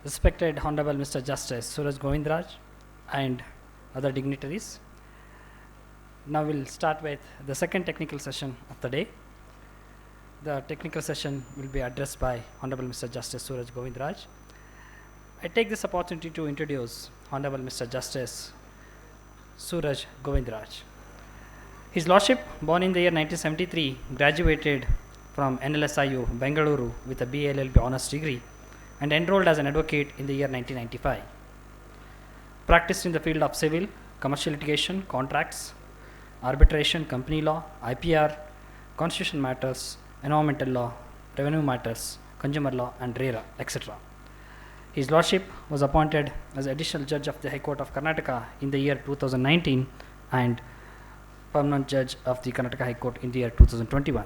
Respected Honorable Mr. Justice Suraj Govindaraj and other dignitaries. Now we'll start with the second technical session of the day. The technical session will be addressed by Honorable Mr. Justice Suraj Govindaraj. I take this opportunity to introduce Honorable Mr. Justice Suraj Govindaraj. His Lordship, born in the year 1973, graduated from NLSIU, Bengaluru with a BLLB honors degree and enrolled as an advocate in the year 1995. Practiced in the field of civil, commercial litigation, contracts, arbitration, company law, IPR, constitution matters, environmental law, revenue matters, consumer law, and RERA, etc. His Lordship was appointed as Additional Judge of the High Court of Karnataka in the year 2019 and Permanent Judge of the Karnataka High Court in the year 2021.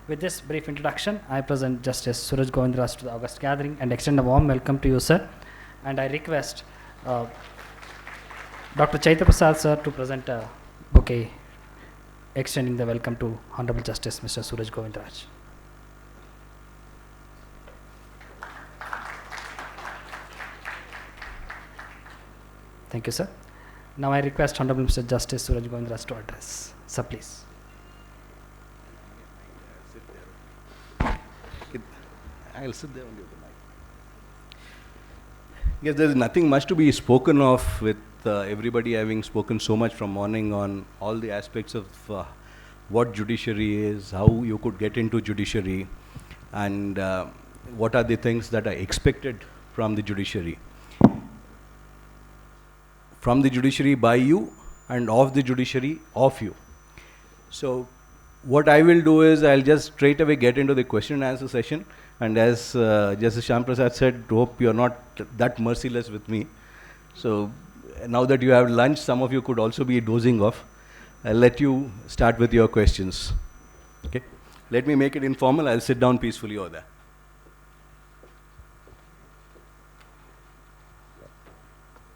With this brief introduction, I present Justice Suraj Govindaraj to the August gathering and extend a warm welcome to you, sir. And I request Dr. Chaitra Prasad, sir, to present a bouquet extending the welcome to Honorable Justice Mr. Suraj Govindaraj. Thank you, sir. Now I request Honorable Mr. Justice Suraj Govindaraj to address. Sir, please. I'll sit there only with the mic. Yes, there's nothing much to be spoken of with everybody having spoken so much from morning on all the aspects of what judiciary is, how you could get into judiciary, and what are the things that are expected from the judiciary. From the judiciary by you and of the judiciary of you. So what I will do is I'll just straight away get into the question and answer session. And as Justice Shyam Prasad said, hope you're not that merciless with me. So now that you have lunch, some of you could also be dozing off. I'll let you start with your questions. Okay? Let me make it informal. I'll sit down peacefully over there.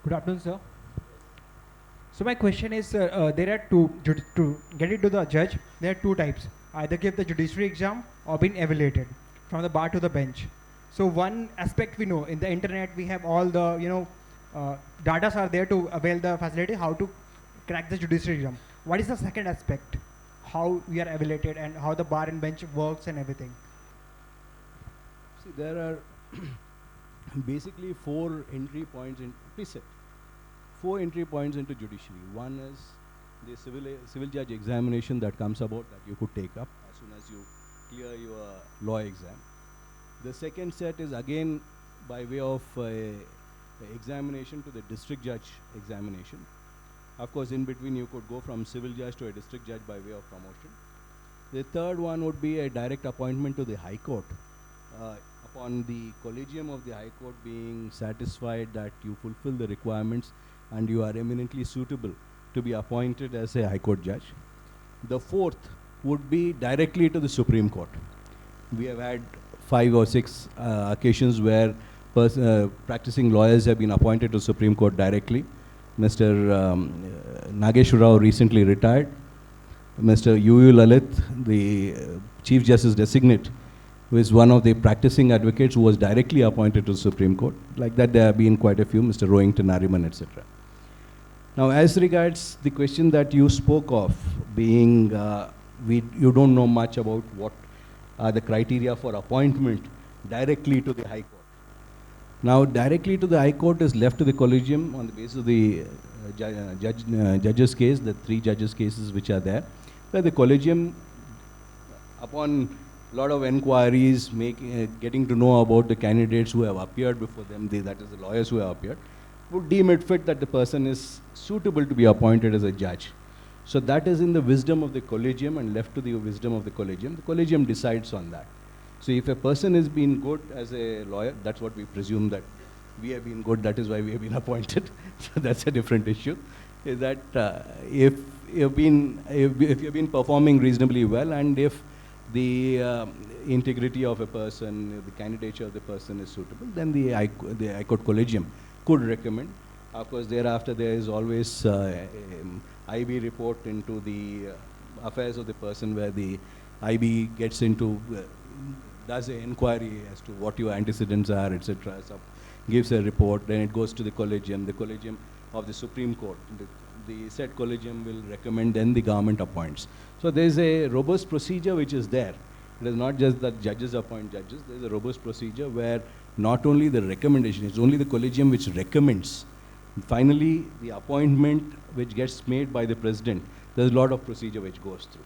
Good afternoon, sir. So my question is, there are to get into the judge, there are two types. Either give the judiciary exam or being evaluated from the bar to the bench. So one aspect we know, in the internet we have all the, data are there to avail the facility, how to crack the judiciary exam. What is the second aspect? How we are evaluated and how the bar and bench works and everything? See, there are basically four entry points in, please sit. 4 entry points into judiciary. One is the civil judge examination that comes about that you could take up as soon as you clear your law exam. The second set is again by way of examination to the district judge examination. Of course, in between you could go from civil judge to a district judge by way of promotion. The third one would be a direct appointment to the High Court. Upon the collegium of the High Court being satisfied that you fulfill the requirements and you are eminently suitable to be appointed as a High Court judge. The fourth would be directly to the Supreme Court. We have had 5 or 6 occasions where practicing lawyers have been appointed to Supreme Court directly. Mr. Nageshwar Rao recently retired. Mr. U.U. Lalit, the Chief Justice Designate, who is one of the practicing advocates who was directly appointed to the Supreme Court. Like that, there have been quite a few, Mr. Rohington, Nariman, etc. Now, as regards the question that you spoke of, being you don't know much about what are the criteria for appointment directly to the High Court. Now, directly to the High Court is left to the collegium on the basis of the judge's case, the 3 judges' cases which are there, where the collegium, upon a lot of inquiries, getting to know about the candidates who have appeared before them, that is the lawyers who have appeared, would deem it fit that the person is suitable to be appointed as a judge. So that is in the wisdom of the collegium and left to the wisdom of the collegium. The collegium decides on that. So if a person has been good as a lawyer, that's what we presume that we have been good, that is why we have been appointed. So that's a different issue. Is that if you've been performing reasonably well and if the integrity of a person, the candidature of the person is suitable, then the High Court Collegium could recommend. Of course, thereafter there is always IB report into the affairs of the person where the IB gets into, does an inquiry as to what your antecedents are, etc. So gives a report, then it goes to the collegium of the Supreme Court. The said collegium will recommend, then the government appoints. So there is a robust procedure which is there. It is not just that judges appoint judges. There is a robust procedure where not only the recommendation, it's only the collegium which recommends. Finally, the appointment which gets made by the president, there's a lot of procedure which goes through.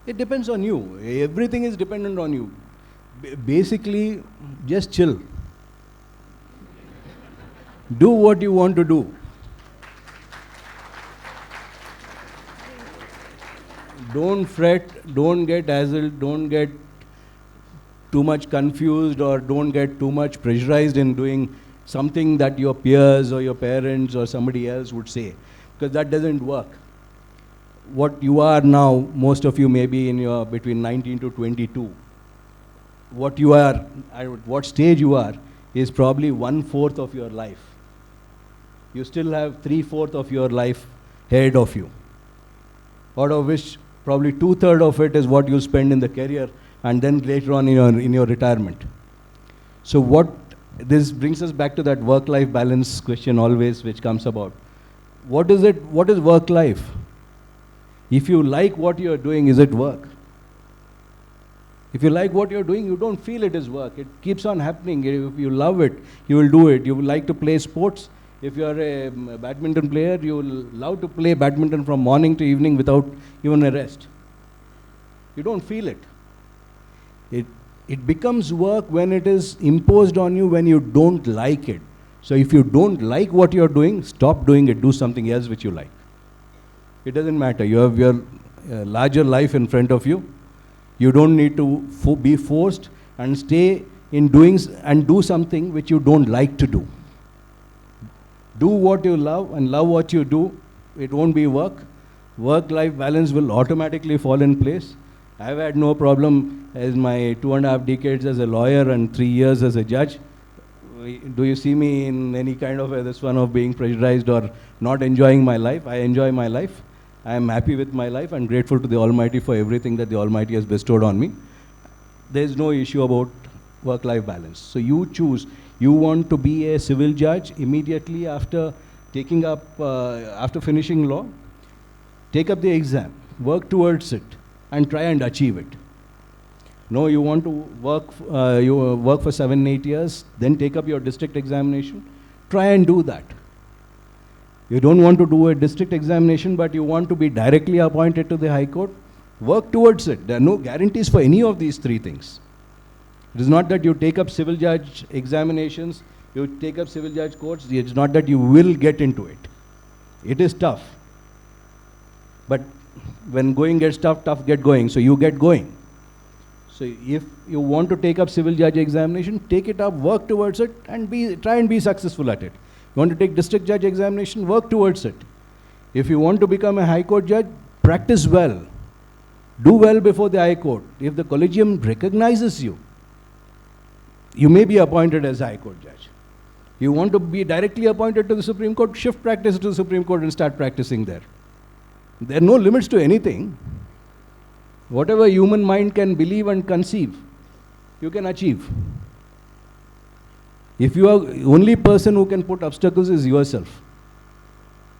It depends on you. Everything is dependent on you. Basically, just chill. Do what you want to do. Don't fret, don't get dazzled, don't get too much confused, or don't get too much pressurized in doing something that your peers or your parents or somebody else would say, because that doesn't work. What you are now, most of you may be in your between 19 to 22. What you are, at what stage you are, is probably 1/4 of your life. You still have 3/4 of your life ahead of you, out of which probably 2/3 of it is what you spend in the career, and then later on in your retirement. So this brings us back to that work-life balance question always, which comes about. What is it? What is work-life? If you like what you are doing, is it work? If you like what you're doing, you don't feel it is work. It keeps on happening. If you love it, you will do it. You will like to play sports. If you are a badminton player, you will love to play badminton from morning to evening without even a rest. You don't feel it. It becomes work when it is imposed on you, when you don't like it. So if you don't like what you're doing, stop doing it. Do something else which you like. It doesn't matter. You have your larger life in front of you. You don't need to be forced and stay in doing and do something which you don't like to do. Do what you love and love what you do. It won't be work. Work-life balance will automatically fall in place. I've had no problem as my 2.5 decades as a lawyer and 3 years as a judge. Do you see me in any kind of this one of being pressurized or not enjoying my life? I enjoy my life. I am happy with my life and grateful to the Almighty for everything that the Almighty has bestowed on me. There is no issue about work-life balance. So you choose. You want to be a civil judge immediately after taking up, after finishing law? Take up the exam, work towards it, and try and achieve it. No, you want to work for 7-8 years, then take up your district examination. Try and do that. You don't want to do a district examination, but you want to be directly appointed to the High Court. Work towards it. There are no guarantees for any of these 3 things. It is not that you take up civil judge examinations, you take up civil judge courts. It's not that you will get into it. It is tough. But when going gets tough, tough get going. So you get going. So if you want to take up civil judge examination, take it up, work towards it, and try and be successful at it. You want to take district judge examination, work towards it. If you want to become a High Court judge, practice well. Do well before the High Court. If the collegium recognizes you, you may be appointed as High Court judge. You want to be directly appointed to the Supreme Court, shift practice to the Supreme Court and start practicing there. There are no limits to anything. Whatever human mind can believe and conceive, you can achieve. If you are the only person who can put obstacles is yourself.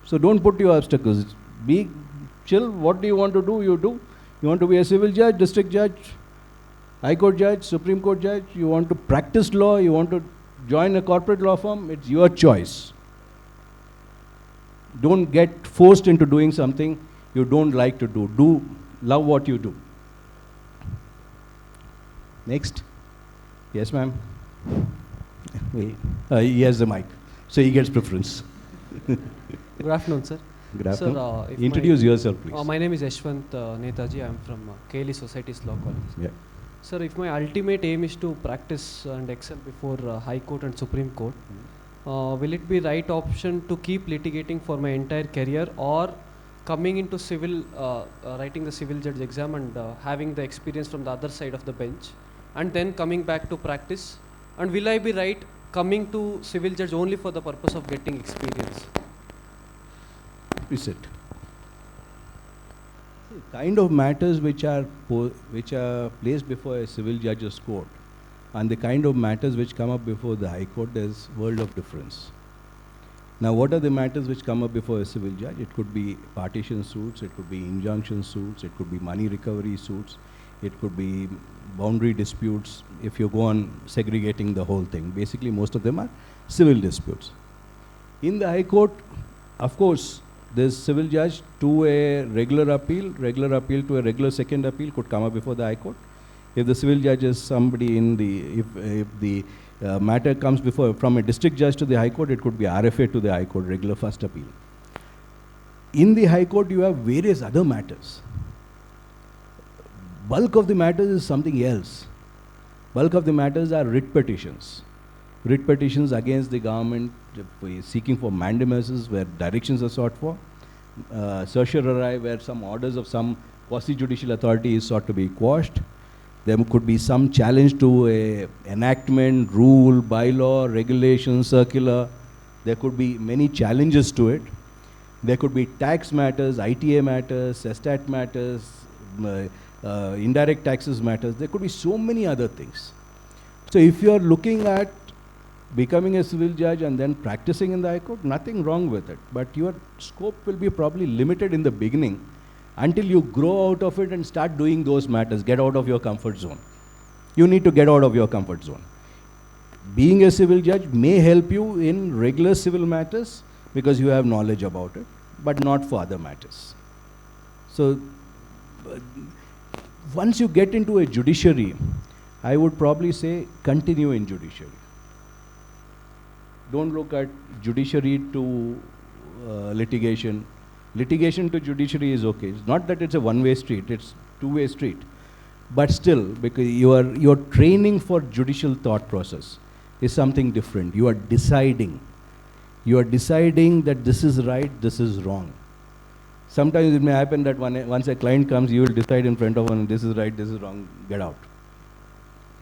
So don't put your obstacles. Be chill. What do you want to do? You do. You want to be a civil judge, district judge, High Court judge, Supreme Court judge. You want to practice law. You want to join a corporate law firm. It's your choice. Don't get forced into doing something you don't like to do. Love what you do. Next. Yes, ma'am. He has the mic, so he gets preference. Good afternoon, sir. Good afternoon. Sir, Introduce yourself, please. My name is Yashwant Netaji. I am from Kaili Societies Law College. Yeah. Sir, if my ultimate aim is to practice and excel before High Court and Supreme Court, will it be right option to keep litigating for my entire career, or coming into civil, writing the civil judge exam and having the experience from the other side of the bench, and then coming back to practice? And will I be right coming to civil judge only for the purpose of getting experience? Please sit. Kind of matters which are placed before a civil judge's court and the kind of matters which come up before the High Court, there's world of difference. Now, what are the matters which come up before a civil judge? It could be partition suits, it could be injunction suits, it could be money recovery suits, it could be boundary disputes, if you go on segregating the whole thing. Basically, most of them are civil disputes. In the High Court, of course, this civil judge to a regular appeal to a regular second appeal could come up before the High Court. If the civil judge is somebody in the, if the matter comes before, from a district judge to the High Court, it could be RFA to the High Court, regular first appeal. In the High Court, you have various other matters. Bulk of the matters is something else. Bulk of the matters are writ petitions. Writ petitions against the government, seeking for mandamuses where directions are sought for. Certiorari where some orders of some quasi-judicial authority is sought to be quashed. There could be some challenge to a enactment, rule, bylaw, regulation, circular. There could be many challenges to it. There could be tax matters, ITA matters, estate matters, indirect taxes matters. There could be so many other things. So if you are looking at becoming a civil judge and then practicing in the High Court, nothing wrong with it. But your scope will be probably limited in the beginning until you grow out of it and start doing those matters, get out of your comfort zone. You need to get out of your comfort zone. Being a civil judge may help you in regular civil matters because you have knowledge about it, but not for other matters. So once you get into a judiciary, I would probably say continue in judiciary. Don't look at judiciary to litigation. Litigation to judiciary is okay. It's not that it's a one-way street, it's two-way street. But still, because your training for judicial thought process is something different. You are deciding. You are deciding that this is right, this is wrong. Sometimes it may happen that once a client comes, you will decide in front of one, this is right, this is wrong, get out.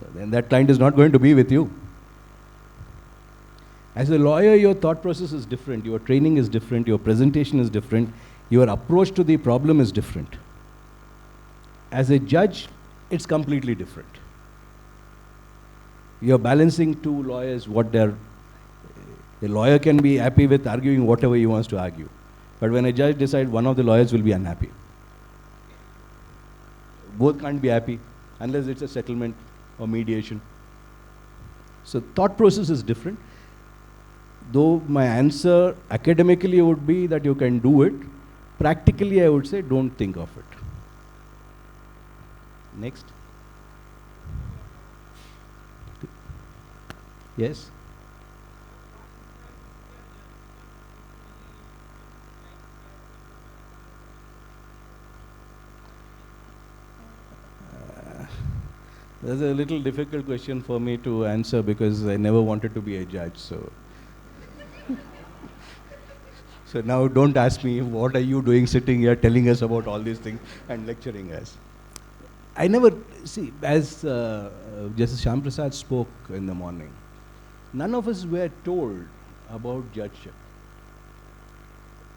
So then that client is not going to be with you. As a lawyer, your thought process is different, your training is different, your presentation is different, your approach to the problem is different. As a judge, it's completely different. You're balancing two lawyers, a lawyer can be happy with arguing whatever he wants to argue. But when a judge decides, one of the lawyers will be unhappy. Both can't be happy unless it's a settlement or mediation. So thought process is different. Though my answer academically would be that you can do it, practically I would say don't think of it. Next. Yes? That's a little difficult question for me to answer because I never wanted to be a judge. So now don't ask me, what are you doing sitting here telling us about all these things and lecturing us. I never, see, as Justice Shyam Prasad spoke in the morning, none of us were told about judgeship.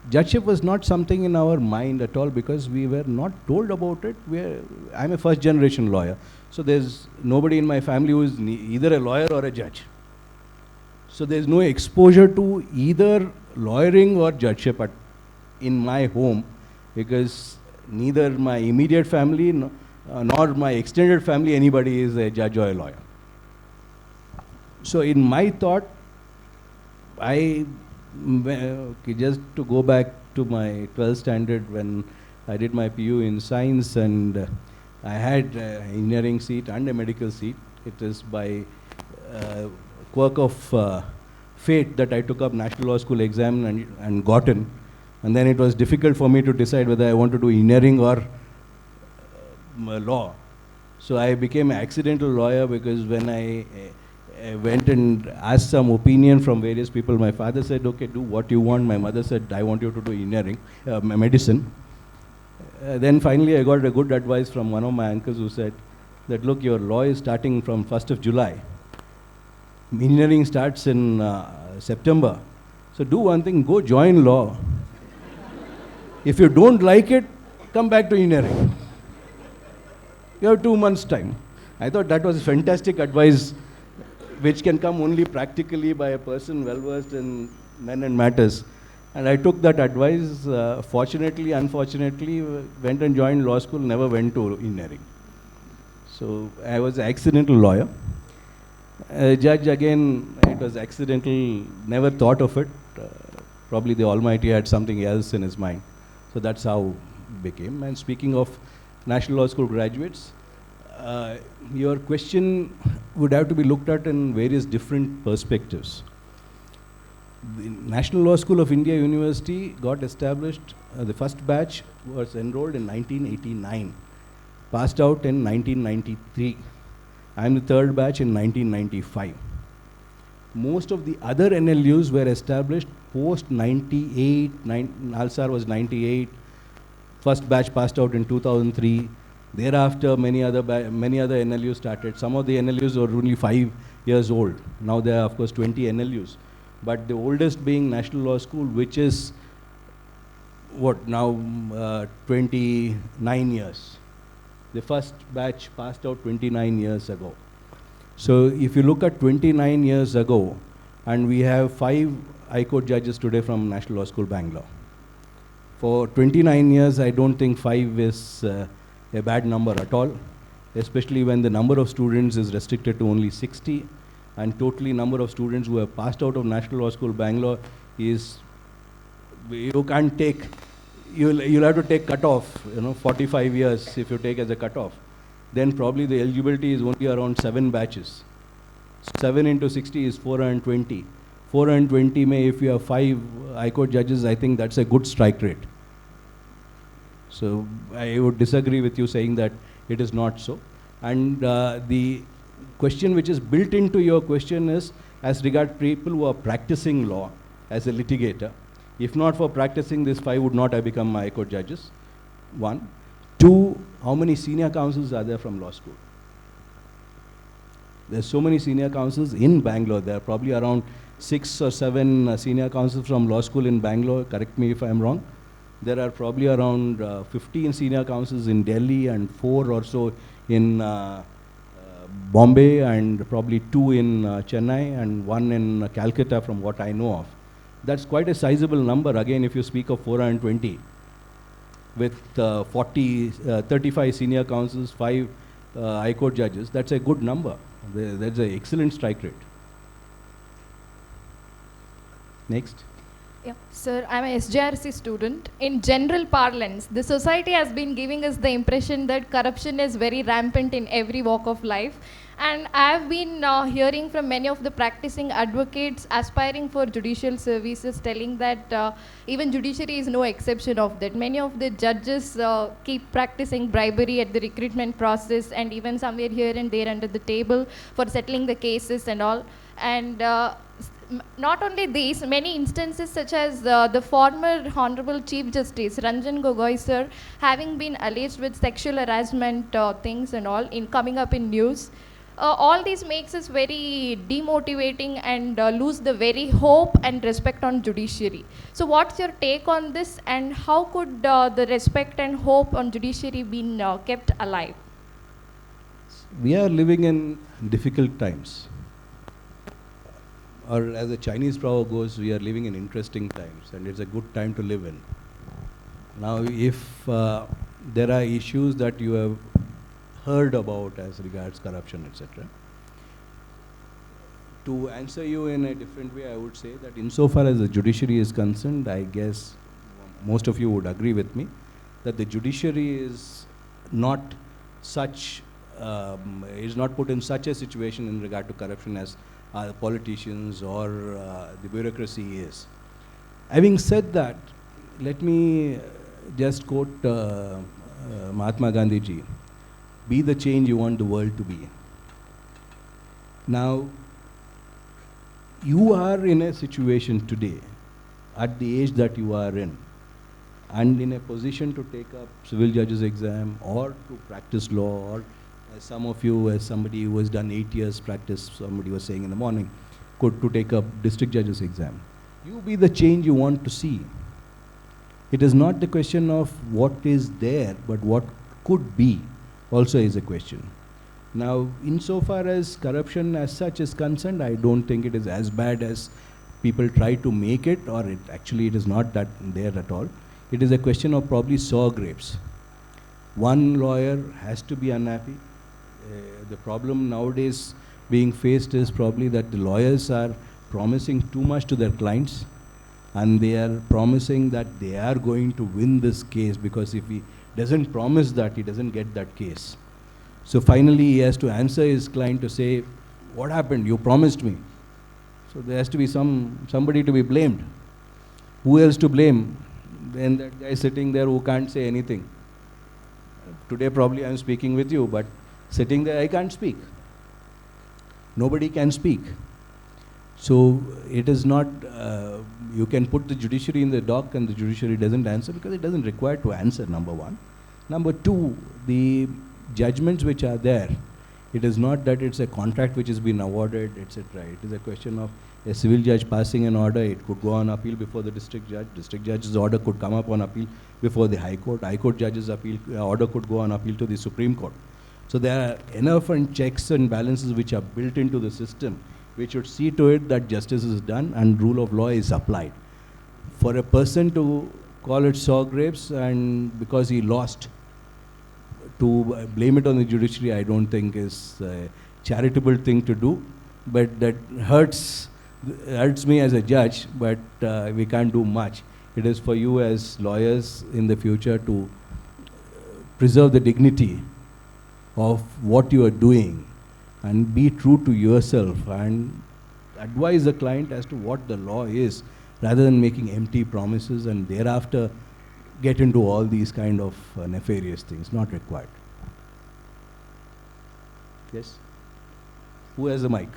Judgeship was not something in our mind at all because we were not told about it. I'm a first generation lawyer. So there's nobody in my family who is either a lawyer or a judge. So there's no exposure to either lawyering or judgeship in my home because neither my immediate family nor my extended family, anybody is a judge or a lawyer. So in my thought, just to go back to my 12th standard when I did my PU in science and I had an engineering seat and a medical seat. It is by quirk of fate that I took up National Law School exam and got in. And then it was difficult for me to decide whether I want to do engineering or law. So I became an accidental lawyer because when I went and asked some opinion from various people, my father said, okay, do what you want. My mother said, I want you to do engineering, medicine. Then finally I got a good advice from one of my uncles who said that, look, your law is starting from 1st of July. Engineering starts in September. So do one thing, go join law. If you don't like it, come back to engineering. You have 2 months' time. I thought that was fantastic advice, which can come only practically by a person well versed in men and matters. And I took that advice. Fortunately, unfortunately, went and joined law school, never went to engineering. So I was an accidental lawyer. Judge, again, it was accidental, never thought of it. Probably the Almighty had something else in his mind. So that's how it became. And speaking of National Law School graduates, your question would have to be looked at in various different perspectives. The National Law School of India University got established, the first batch was enrolled in 1989, passed out in 1993. I am the third batch in 1995. Most of the other NLUs were established post 98, Nalsar was 98, first batch passed out in 2003. Thereafter, many other NLUs started. Some of the NLUs were only 5 years old. Now there are, of course, 20 NLUs. But the oldest being National Law School, which is, what, now 29 years. The first batch passed out 29 years ago. So if you look at 29 years ago, and we have 5 High Court judges today from National Law School, Bangalore. For 29 years, I don't think 5 is a bad number at all, especially when the number of students is restricted to only 60, and totally number of students who have passed out of National Law School, Bangalore is, you can't take, you'll have to take cutoff, 45 years if you take as a cutoff. Then probably the eligibility is only around 7 batches. 7 into 60 is 420. 420 may, if you have 5 High Court judges, I think that's a good strike rate. So I would disagree with you saying that it is not so. And the question which is built into your question is, as regard people who are practicing law as a litigator, if not for practicing, this 5 would not have become High Court judges. 1. 2, how many senior counsels are there from law school? There's so many senior counsels in Bangalore. There are probably around 6 or 7 senior counsels from law school in Bangalore. Correct me if I'm wrong. There are probably around 15 senior counsels in Delhi and 4 or so in Bombay, and probably 2 in Chennai and 1 in Calcutta from what I know of. That's quite a sizable number. Again, if you speak of 420 with 35 senior counsels, 5 High Court judges, that's a good number. That's an excellent strike rate. Next. Yeah. Sir, I'm a SJRC student. In general parlance, the society has been giving us the impression that corruption is very rampant in every walk of life. And I've been hearing from many of the practicing advocates aspiring for judicial services telling that even judiciary is no exception of that. Many of the judges keep practicing bribery at the recruitment process, and even somewhere here and there under the table for settling the cases and all. And not only these, many instances such as the former Hon'ble Chief Justice Ranjan Gogoi sir having been alleged with sexual harassment things and all in coming up in news. All these makes us very demotivating and lose the very hope and respect on judiciary. So what's your take on this, and how could the respect and hope on judiciary be kept alive? We are living in difficult times. Or as the Chinese proverb goes, we are living in interesting times, and it's a good time to live in. Now, if there are issues that you have heard about as regards corruption, etc., to answer you in a different way, I would say that insofar as the judiciary is concerned, I guess most of you would agree with me that the judiciary is not such, is not put in such a situation in regard to corruption as politicians or the bureaucracy is. Having said that, let me just quote Mahatma Gandhi ji, "Be the change you want the world to be." Now, you are in a situation today, at the age that you are in, and in a position to take up civil judges exam or to practice law, or as some of you, as somebody who has done 8 years practice, somebody was saying in the morning, could to take up district judges exam. You be the change you want to see. It is not the question of what is there, but what could be also is a question. Now, insofar as corruption as such is concerned, I don't think it is as bad as people try to make it, or it is not that there at all. It is a question of probably sour grapes. One lawyer has to be unhappy. The problem nowadays being faced is probably that the lawyers are promising too much to their clients, and they are promising that they are going to win this case, because if he doesn't promise that, he doesn't get that case. So finally he has to answer his client to say, what happened? You promised me. So there has to be somebody to be blamed. Who else to blame? Then that guy sitting there who can't say anything. Today probably I'm speaking with you, but sitting there I can't speak. Nobody can speak. So it is not, you can put the judiciary in the dock and the judiciary doesn't answer, because it doesn't require to answer, number one. Number two, the judgments which are there, it is not that it's a contract which has been awarded, etc. It is a question of a civil judge passing an order. It could go on appeal before the district judge. District judge's order could come up on appeal before the High Court. High Court judge's order could go on appeal to the Supreme Court. So there are enough checks and balances which are built into the system, which should see to it that justice is done and rule of law is applied. For a person to call it sour grapes and because he lost, to blame it on the judiciary, I don't think is a charitable thing to do. But that hurts me as a judge, but we can't do much. It is for you as lawyers in the future to preserve the dignity of what you are doing and be true to yourself and advise the client as to what the law is, rather than making empty promises and thereafter get into all these kind of nefarious things. Not required. Yes? Who has the mic?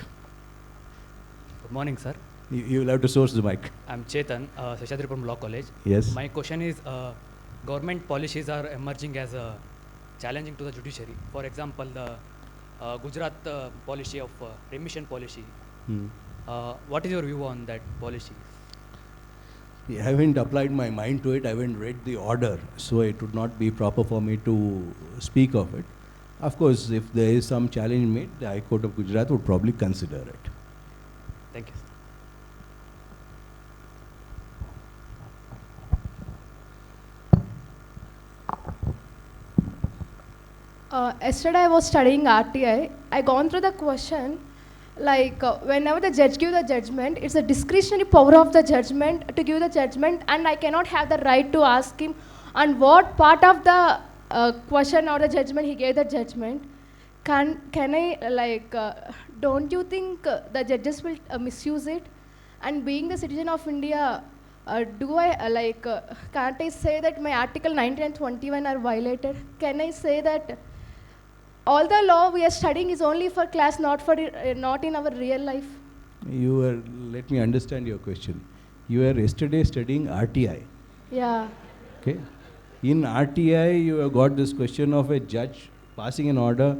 Good morning, sir. You will have to source the mic. I'm Chetan, Seshadri from Law College. Yes. My question is, government policies are emerging as challenging to the judiciary. For example, the Gujarat policy of remission policy. What is your view on that policy? I haven't applied my mind to it. I haven't read the order, so it would not be proper for me to speak of it. Of course, if there is some challenge made, the High Court of Gujarat would probably consider it. Thank you, sir. Yesterday I was studying RTI. I gone through the question, like whenever the judge gives the judgment, it's a discretionary power of the judgment to give the judgment, and I cannot have the right to ask him on what part of the question or the judgment he gave the judgment. Can I don't you think the judges will misuse it? And being the citizen of India, can't I say that my Article 19 and 21 are violated? Can I say that all the law we are studying is only for class, not in our real life? Let me understand your question. You were yesterday studying RTI. Yeah. Okay. In RTI, you have got this question of a judge passing an order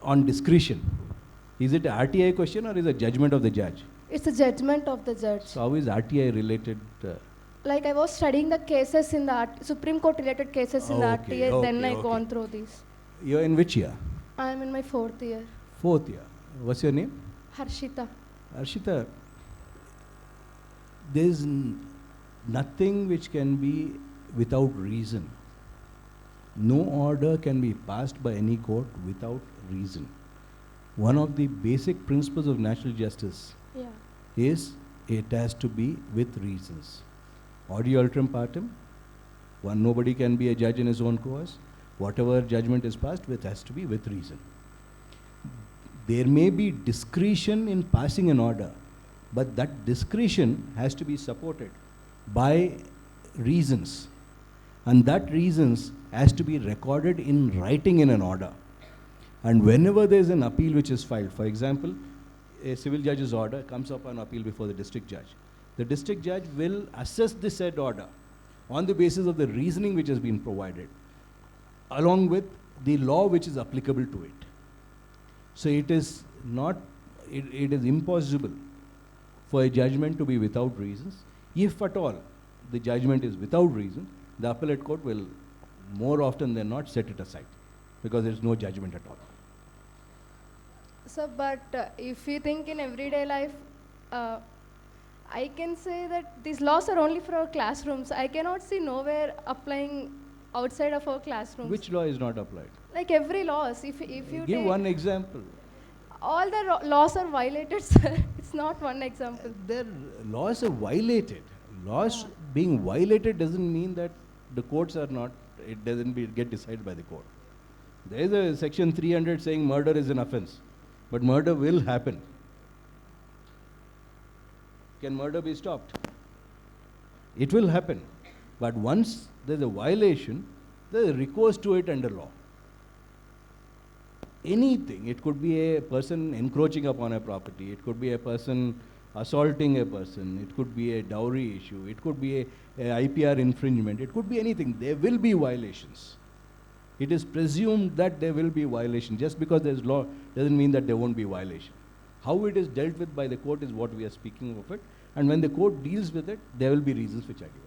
on discretion. Is it a RTI question or is it a judgment of the judge? It's a judgment of the judge. So how is RTI related? Like I was studying the cases in the Supreme Court related cases in the RTI, then I gone through these. You're in which year? I'm in my 4th year. 4th year. What's your name? Harshita. Harshita, there's nothing which can be without reason. No order can be passed by any court without reason. One of the basic principles of natural justice is it has to be with reasons. Audi alteram partem, nobody can be a judge in his own cause. Whatever judgment is passed has to be with reason. There may be discretion in passing an order, but that discretion has to be supported by reasons. And that reasons has to be recorded in writing in an order. And whenever there is an appeal which is filed, for example, a civil judge's order comes up on appeal before the district judge. The district judge will assess the said order on the basis of the reasoning which has been provided, along with the law which is applicable to it. So it is impossible for a judgment to be without reasons. If at all the judgment is without reason, the appellate court will more often than not set it aside because there is no judgment at all. So, but if you think in everyday life, I can say that these laws are only for our classrooms. I cannot see nowhere applying outside of our classrooms. Which law is not applied? Like every laws, if you Give take one example. all the laws are violated, sir. It's not one example. Their laws are violated. Laws being violated doesn't mean that the courts are not, it doesn't get decided by the court. There is a section 300 saying murder is an offense, but murder will happen. Can murder be stopped? It will happen. But once there's a violation, there's a recourse to it under law. Anything, it could be a person encroaching upon a property, it could be a person assaulting a person, it could be a dowry issue, it could be a IPR infringement, it could be anything. There will be violations. It is presumed that there will be violation. Just because there is law doesn't mean that there won't be violation. How it is dealt with by the court is what we are speaking of it. And when the court deals with it, there will be reasons which are given.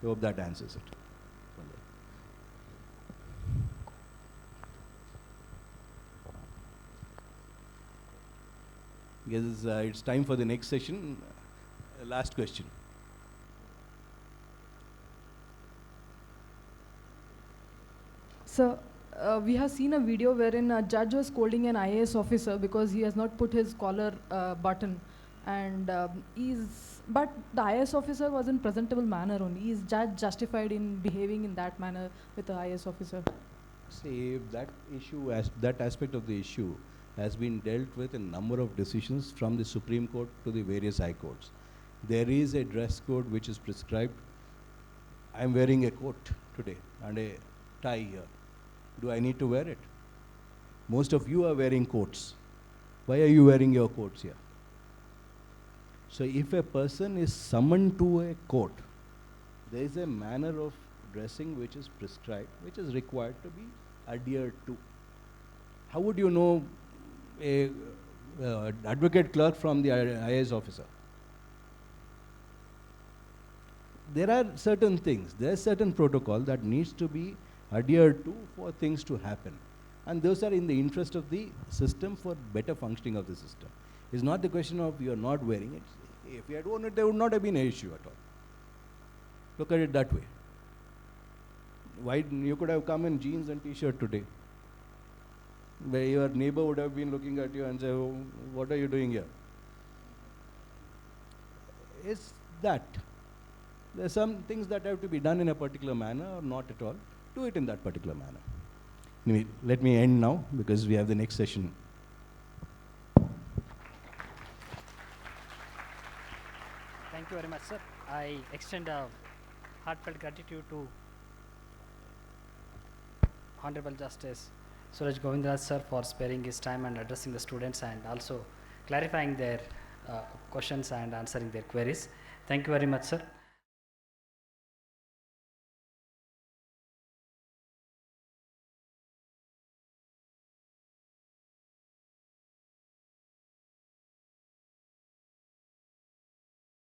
I hope that answers it. Because it's time for the next session. Last question. So, we have seen a video wherein a judge was scolding an IAS officer because he has not put his collar button, and but the IAS officer was in presentable manner only. Is judge justified in behaving in that manner with the IAS officer? See, if that issue, that aspect of the issue has been dealt with in a number of decisions from the Supreme Court to the various high courts. There is a dress code which is prescribed. I am wearing a coat today and a tie here. Do I need to wear it? Most of you are wearing coats. Why are you wearing your coats here? So if a person is summoned to a court, there is a manner of dressing which is prescribed, which is required to be adhered to. How would you know a advocate clerk from the IAS officer? There are certain things, there is certain protocol that needs to be adhered to for things to happen. And those are in the interest of the system for better functioning of the system. It's not the question of you are not wearing it. If you had worn it, there would not have been an issue at all. Look at it that way. Why you could have come in jeans and t-shirt today, where your neighbor would have been looking at you and say, oh, what are you doing here? Is that there are some things that have to be done in a particular manner or not at all. Do it in that particular manner. Anyway, let me end now because we have the next session. Thank you very much, sir. I extend a heartfelt gratitude to Honorable Justice Suraj Govindaraj sir for sparing his time and addressing the students and also clarifying their questions and answering their queries. Thank you very much, sir.